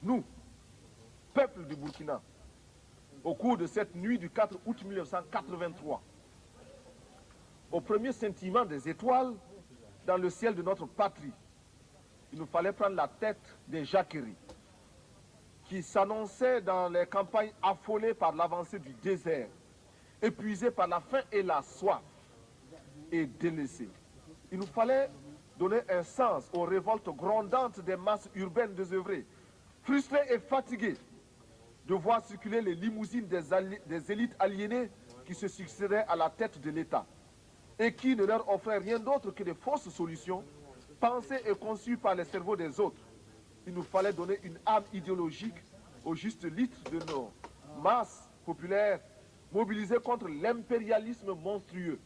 Nous, peuple du Burkina, au cours de cette nuit du 4 août 1983, au premier scintillement des étoiles dans le ciel de notre patrie, il nous fallait prendre la tête des jacqueries qui s'annonçaient dans les campagnes affolées par l'avancée du désert, épuisées par la faim et la soif et délaissées. Il nous fallait donner un sens aux révoltes grondantes des masses urbaines désœuvrées, frustrées et fatiguées de voir circuler les limousines des élites aliénées qui se succédaient à la tête de l'État et qui ne leur offraient rien d'autre que des fausses solutions pensées et conçues par les cerveaux des autres. Il nous fallait donner une âme idéologique au juste litre de nos masses populaires mobilisées contre l'impérialisme monstrueux.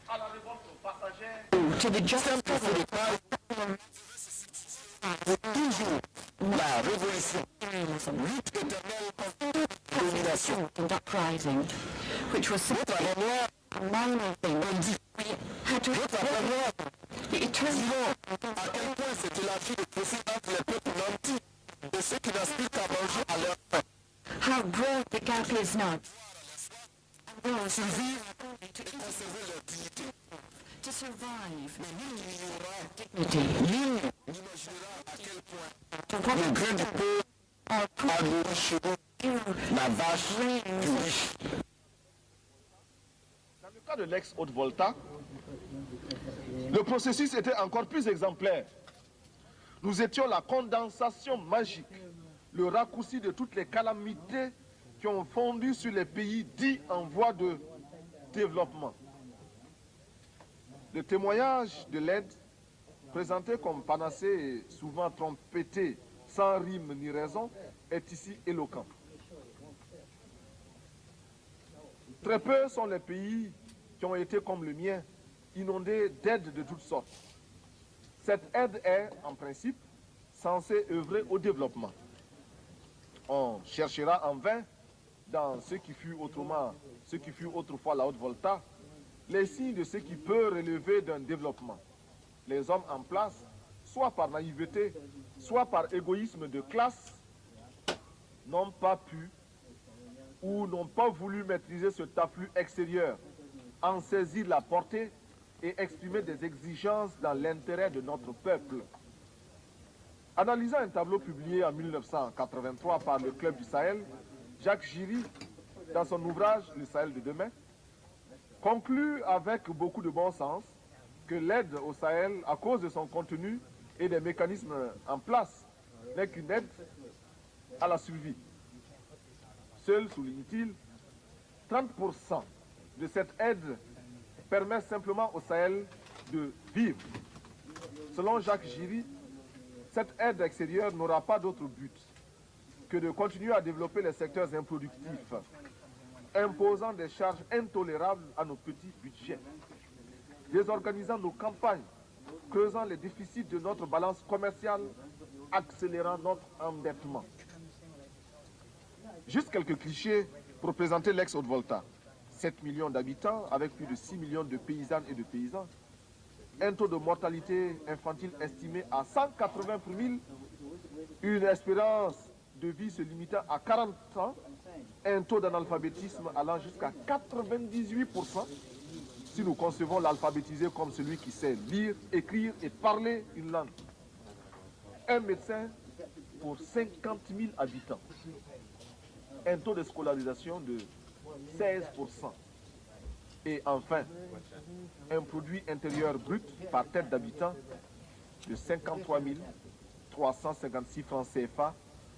À la révolte passagère, to the justice toujours la révolution, lutte éternelle contre la domination. Uprising, which was a minor thing. Had to the eternal À quel point c'était la vie de fossile entre les peuples nantis et ceux qui n'aspirent qu'à manger à leur faim. how broad the gap is now. Survivre et conserver leur dignité. To survive, Nul n'imaginera à quel point le grain du pauvre a nourri chez nous la vache du riche. dans le cas de l'ex-Haute-Volta, le processus était encore plus exemplaire. Nous étions la condensation magique, le raccourci de toutes les calamités qui ont fondu sur les pays dits en voie de développement. Le témoignage de l'aide, présenté comme panacée et souvent trompetté, sans rime ni raison, est ici éloquent. Très peu sont les pays qui ont été comme le mien, inondés d'aides de toutes sortes. Cette aide est, en principe, censée œuvrer au développement. On cherchera en vain, dans ce qui fut autrefois la Haute-Volta, les signes de ce qui peut relever d'un développement. Les hommes en place, soit par naïveté, soit par égoïsme de classe, n'ont pas pu ou n'ont pas voulu maîtriser cet afflux extérieur, en saisir la portée et exprimer des exigences dans l'intérêt de notre peuple. Analysant un tableau publié en 1983 par le Club du Sahel, Jacques Giry, dans son ouvrage « Le Sahel de demain », conclut avec beaucoup de bon sens que l'aide au Sahel, à cause de son contenu et des mécanismes en place, n'est qu'une aide à la survie. Seul, souligne-t-il, 30% de cette aide permet simplement au Sahel de vivre. Selon Jacques Giry, cette aide extérieure n'aura pas d'autre but que de continuer à développer les secteurs improductifs, imposant des charges intolérables à nos petits budgets, désorganisant nos campagnes, creusant les déficits de notre balance commerciale, accélérant notre endettement. Juste quelques clichés pour présenter l'ex-Haute-Volta. 7 millions d'habitants avec plus de 6 millions de paysannes et de paysans. Un taux de mortalité infantile estimé à 180 pour 1000. Une espérance de vie se limitant à 40 ans. Un taux d'analphabétisme allant jusqu'à 98%. Si nous concevons l'alphabétisé comme celui qui sait lire, écrire et parler une langue. Un médecin pour 50 000 habitants. Un taux de scolarisation de 16%. Et enfin, un produit intérieur brut par tête d'habitant de 53 356 francs CFA,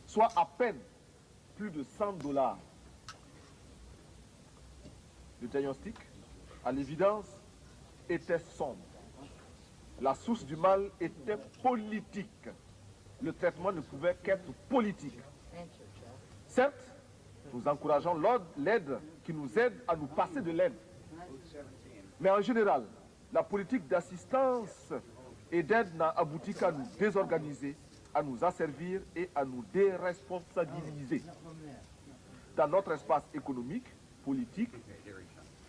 soit à peine plus de 100 $. Le diagnostic, à l'évidence, était sombre. La source du mal était politique. Le traitement ne pouvait qu'être politique. Certes, nous encourageons l'aide qui nous aide à nous passer de l'aide. Mais en général, la politique d'assistance et d'aide n'a abouti qu'à nous désorganiser, à nous asservir et à nous déresponsabiliser. Dans notre espace économique, politique,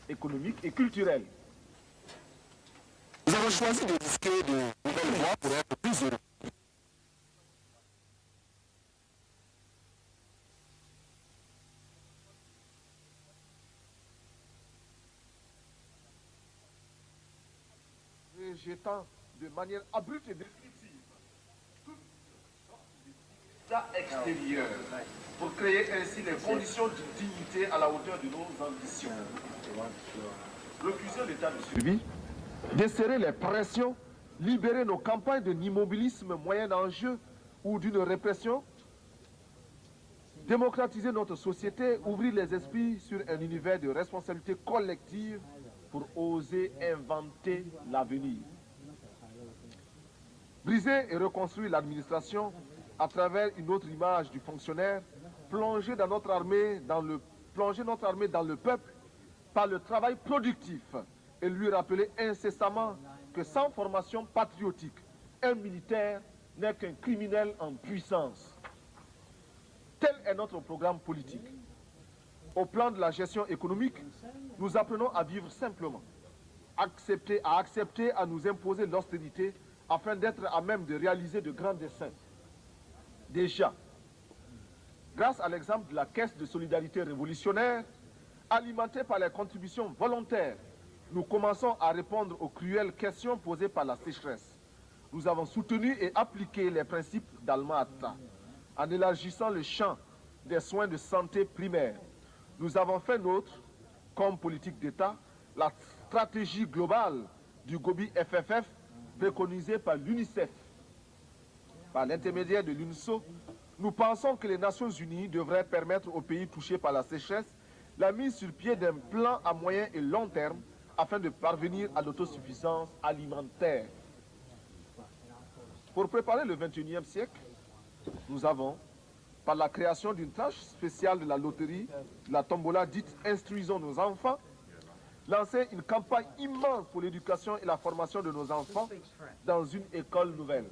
économique et culturel. Nous avons choisi de risquer de nouvelles voies pour être plus heureux. rejetant de manière abrupte et définitive toute ça extérieur pour créer ainsi les conditions de dignité à la hauteur de nos ambitions. Refuser l'état de survie, desserrer les pressions, libérer nos campagnes d'un immobilisme moyen enjeu ou d'une répression, démocratiser notre société, ouvrir les esprits sur un univers de responsabilité collective pour oser inventer l'avenir. Briser et reconstruire l'administration à travers une autre image du fonctionnaire, plonger notre armée dans le peuple par le travail productif et lui rappeler incessamment que sans formation patriotique, un militaire n'est qu'un criminel en puissance. Tel est notre programme politique. Au plan de la gestion économique, nous apprenons à vivre simplement, à accepter à nous imposer l'austérité afin d'être à même de réaliser de grands desseins. Déjà, grâce à l'exemple de la Caisse de solidarité révolutionnaire, alimentée par les contributions volontaires, nous commençons à répondre aux cruelles questions posées par la sécheresse. Nous avons soutenu et appliqué les principes d'Alma-Ata en élargissant le champ des soins de santé primaires. Nous avons fait nôtre, comme politique d'État, la stratégie globale du Gobi FFF préconisée par l'UNICEF. Par l'intermédiaire de l'UNSO, nous pensons que les Nations Unies devraient permettre aux pays touchés par la sécheresse la mise sur pied d'un plan à moyen et long terme afin de parvenir à l'autosuffisance alimentaire. Pour préparer le XXIe siècle, nous avons, par la création d'une tranche spéciale de la loterie, la tombola dite « Instruisons nos enfants », lancé une campagne immense pour l'éducation et la formation de nos enfants dans une école nouvelle.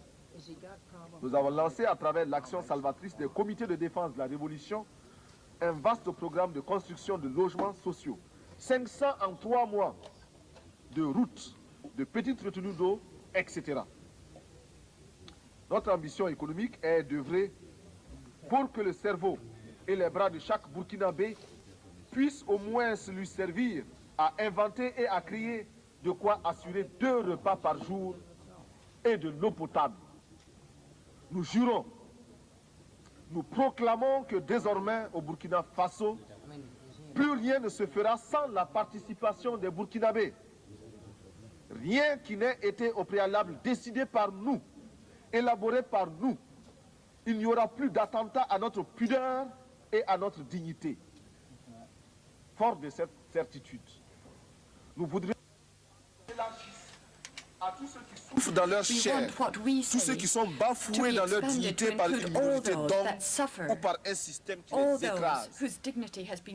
Nous avons lancé à travers l'action salvatrice des comités de défense de la Révolution un vaste programme de construction de logements sociaux. 500 en 3 mois, de routes, de petites retenues d'eau, etc. Notre ambition économique est d'œuvrer pour que le cerveau et les bras de chaque Burkinabé puissent au moins lui servir à inventer et à créer de quoi assurer 2 repas par jour et de l'eau potable. Nous jurons, nous proclamons que désormais au Burkina Faso, plus rien ne se fera sans la participation des Burkinabés. Rien qui n'ait été au préalable décidé par nous, élaboré par nous. Il n'y aura plus d'attentat à notre pudeur et à notre dignité. Fort de cette certitude, nous voudrions à tous ceux qui souffrent dans leur chair, tous ceux qui sont bafoués dans leur dignité par une minorité d'hommes ou par un système qui les écrase.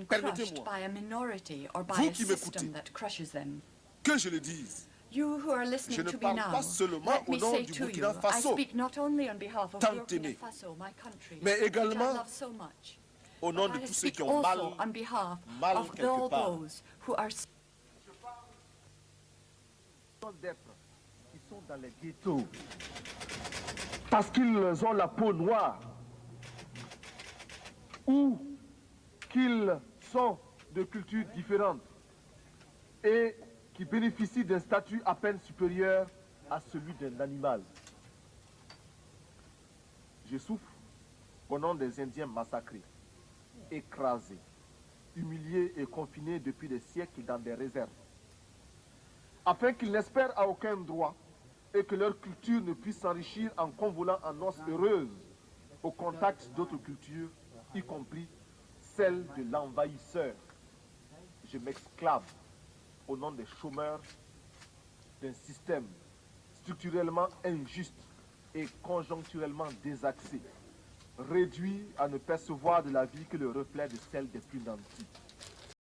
Permettez-moi, vous qui m'écoutez, que je le dise. You who are listening Je ne to me parle now, pas seulement let au me nom say du to you, Burkina I Faso, speak not only on behalf of tant Burkina aimé, Faso, my country, mais which I également love so much, au nom but de I tous ceux speak qui ont mal, also on behalf mal of quelque all part. those who are d'être qui sont dans les ghettos parce qu'ils ont la peau noire ou qu'ils sont de cultures différentes et qui bénéficient d'un statut à peine supérieur à celui d'un animal. Je souffre au nom des Indiens massacrés, écrasés, humiliés et confinés depuis des siècles dans des réserves, afin qu'ils n'espèrent à aucun droit et que leur culture ne puisse s'enrichir en convolant en noces heureuses au contact d'autres cultures, y compris celle de l'envahisseur. Je m'exclame au nom des chômeurs d'un système structurellement injuste et conjoncturellement désaxé, réduit à ne percevoir de la vie que le reflet de celle des plus nantis.